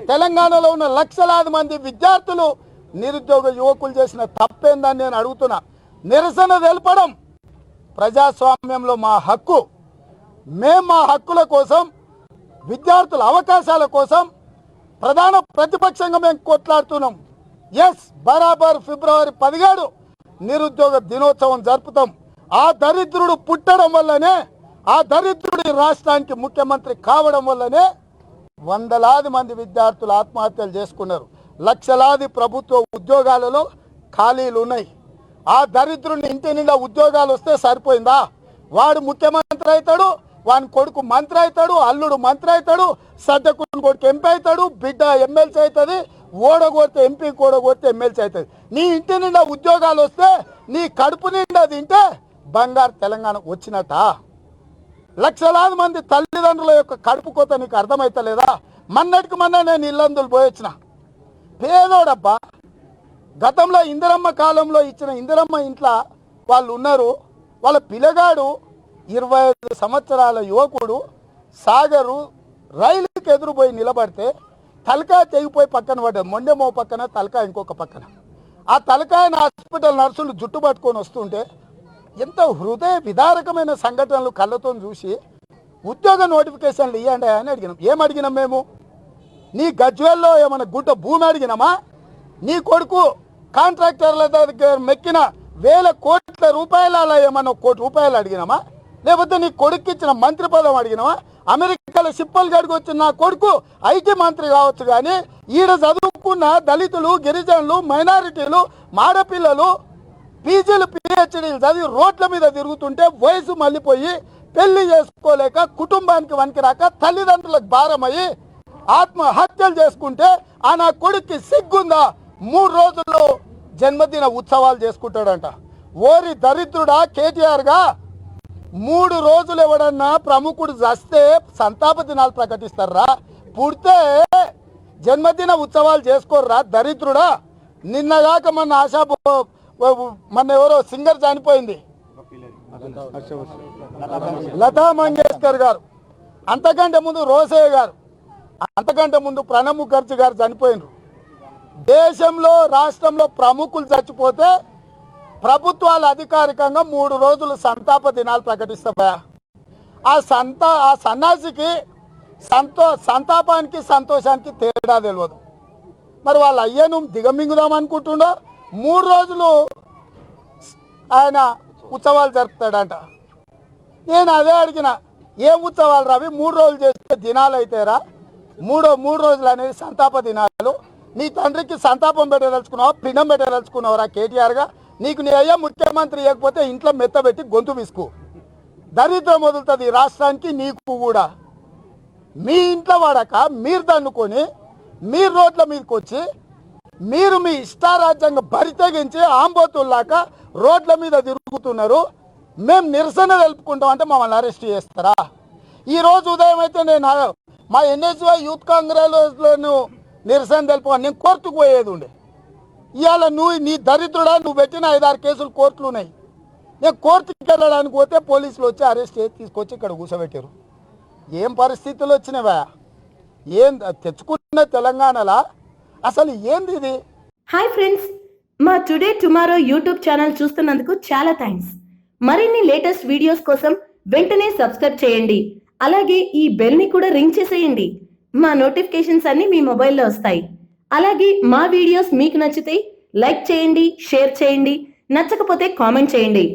తెలంగాణలో ఉన్న లక్షలాది మంది విద్యార్థులు నిరుద్యోగ యువకులు చేసిన తప్పేందని నేను అడుగుతున్నా. నిరసన తెలపడం ప్రజాస్వామ్యంలో మా హక్కు. మేము మా హక్కుల కోసం, విద్యార్థుల అవకాశాల కోసం ప్రధాన ప్రతిపక్షంగా మేము కొట్లాడుతున్నాం. ఎస్, బరాబర్ ఫిబ్రవరి 17 నిరుద్యోగ దినోత్సవం జరుపుతాం. ఆ దరిద్రుడు పుట్టడం వల్లనే, ఆ దరిద్రుడి రాష్ట్రానికి ముఖ్యమంత్రి కావడం వల్లనే వందలాది మంది విద్యార్థులు ఆత్మహత్యలు చేసుకున్నారు. లక్షలాది ప్రభుత్వ ఉద్యోగాలలో ఖాళీలు ఉన్నాయి. ఆ దరిద్రుని ఇంటి నిండా ఉద్యోగాలు వస్తే సరిపోయిందా? వాడు ముఖ్యమంత్రి అవుతాడు, వాని కొడుకు మంత్రి అవుతాడు, అల్లుడు మంత్రి అవుతాడు, సడ్డకుని కొడుకు ఎంపీ అవుతాడు, బిడ్డ ఎమ్మెల్సీ అవుతుంది, ఓడగొడితే ఎంపీ, ఓడగొడితే ఎమ్మెల్సీ అవుతుంది. నీ ఇంటి నిండా ఉద్యోగాలు వస్తే నీ కడుపు నిండా తింటే బంగారు తెలంగాణ వచ్చినట్ట? లక్షలాది మంది తల్లిదండ్రుల యొక్క కడుపు కోత నీకు అర్థమవుతలేదా? మొన్నటికి మొన్న నేను ఇల్లందులు పోయొచ్చిన. పేదోడబ్బా, గతంలో ఇందిరమ్మ కాలంలో ఇచ్చిన ఇందిరమ్మ ఇంట్లో వాళ్ళు ఉన్నారు. వాళ్ళ పిల్లగాడు 25 సంవత్సరాల యువకుడు సాగరు రైలుకి ఎదురుపోయి నిలబడితే తలకాయ తెగిపోయి పక్కన పడ్డాడు. మొండెమో పక్కన, తలకాయ ఇంకొక పక్కన. ఆ తలకాయని హాస్పిటల్ నర్సులు జుట్టు పట్టుకొని వస్తుంటే ఎంత హృదయ విదారకమైన సంఘటనలు కళ్ళతో చూసి ఉద్యోగ నోటిఫికేషన్లు ఇవ్వండి అని అడిగినాం. ఏం అడిగినాం మేము? నీ గజ్వేల్లో ఏమైనా గుంట భూమి అడిగినామా? నీ కొడుకు కాంట్రాక్టర్ల దగ్గర మెక్కిన వేల కోట్ల రూపాయల ఏమన్నా ₹1 అడిగినామా? లేకపోతే నీ కొడుకు ఇచ్చిన మంత్రి పదం అడిగినామా? అమెరికాలో సిప్పలు గడికి వచ్చిన నా కొడుకు ఐటీ మంత్రి కావచ్చు, కానీ ఈడ చదువుకున్న దళితులు, గిరిజనులు, మైనారిటీలు, మాడపిల్లలు పీజీలు, పిహెచ్డీలు చదివి రోడ్ల మీద తిరుగుతుంటే వయసు మళ్ళీపోయి పెళ్లి చేసుకోలేక, కుటుంబానికి వనికిరాక, తల్లిదండ్రులకు భారమయ్యి ఆత్మహత్యలు చేసుకుంటే ఆ నా కొడుక్కి సిగ్గుందా? 3 రోజుల్లో జన్మదిన ఉత్సవాలు చేసుకుంటాడంట. ఓరి దరిద్రుడా కేటీఆర్గా 3 రోజులు ఎవడన్నా ప్రముఖుడు చస్తే సంతాప దినాలు ప్రకటిస్తారా? పుడితే జన్మదిన ఉత్సవాలు చేసుకోర్రా దరిద్రుడా? నిన్నగాక మొన్న ఎవరో సింగర్ చనిపోయింది, లతా మంగేష్కర్ గారు. అంతకంటే ముందు రోసయ్య గారు, అంతకంటే ముందు ప్రణబ్ ముఖర్జీ గారు చనిపోయినారు. దేశంలో, రాష్ట్రంలో ప్రముఖులు చచ్చిపోతే ప్రభుత్వాలు అధికారికంగా 3 రోజులు సంతాప దినాలు ప్రకటిస్తాయా? ఆ సన్నాసికి సంతాపానికి సంతోషానికి తేడా తెలియదు. మరి వాళ్ళ అయ్యను దిగమింగుదాం అనుకుంటుండో 3 రోజులు ఆయన ఉత్సవాలు జరుపుతాడంట. నేను అదే అడిగిన, ఏం ఉత్సవాలు రవి? 3 రోజులు చేస్తే దినాలు అయితేరా? 3 రోజులు అనేది సంతాప దినాలు. నీ తండ్రికి సంతాపం పెట్టదలుచుకున్నావా, పిండం పెట్టదలుచుకున్నావురా కేటీఆర్గా? నీకు నీ అయ్యా ముఖ్యమంత్రి ఇవ్వకపోతే ఇంట్లో మెత్తబెట్టి గొంతు విసుకు. దరిద్రం వదులుతుంది రాష్ట్రానికి, నీకు కూడా. మీ ఇంట్లో వాడక మీరు దన్నుకొని మీరు రోడ్ల మీదకి వచ్చి మీరు మీ ఇష్టారాజ్యంగా బరితెగించి ఆంబోతుల్లాక రోడ్ల మీద తిరుగుతున్నారు. మేము నిరసన తెలుపుకుంటాం అంటే మమ్మల్ని అరెస్ట్ చేస్తారా? ఈరోజు ఉదయం అయితే నేను మా ఎన్ఎస్వై యూత్ కాంగ్రెస్లో నిరసన తెలుపుకొని నేను కోర్టుకు పోయేది ఉండే. ఇవాళ నీ దరిద్రుడా, నువ్వు పెట్టిన 5-6 కేసులు కోర్టులు ఉన్నాయి. నేను కోర్టుకి వెళ్ళడానికి పోతే పోలీసులు వచ్చి అరెస్ట్ చేసి తీసుకొచ్చి ఇక్కడ కూర్చోబెట్టారు. ఏం పరిస్థితులు వచ్చినవా? ఏం తెచ్చుకున్న తెలంగాణలా? అసలు ఏంది ఇది? హాయ్ ఫ్రెండ్స్, మా టుడే టుమారో యూట్యూబ్ ఛానల్ చూస్తున్నందుకు చాలా థ్యాంక్స్. మరిన్ని లేటెస్ట్ వీడియోస్ కోసం వెంటనే సబ్స్క్రైబ్ చేయండి. అలాగే ఈ బెల్ ని కూడా రింగ్ చేసేయండి. మా నోటిఫికేషన్స్ అన్ని మీ మొబైల్లో వస్తాయి. అలాగే మా వీడియోస్ మీకు నచ్చితే లైక్ చేయండి, షేర్ చేయండి, నచ్చకపోతే కామెంట్ చేయండి.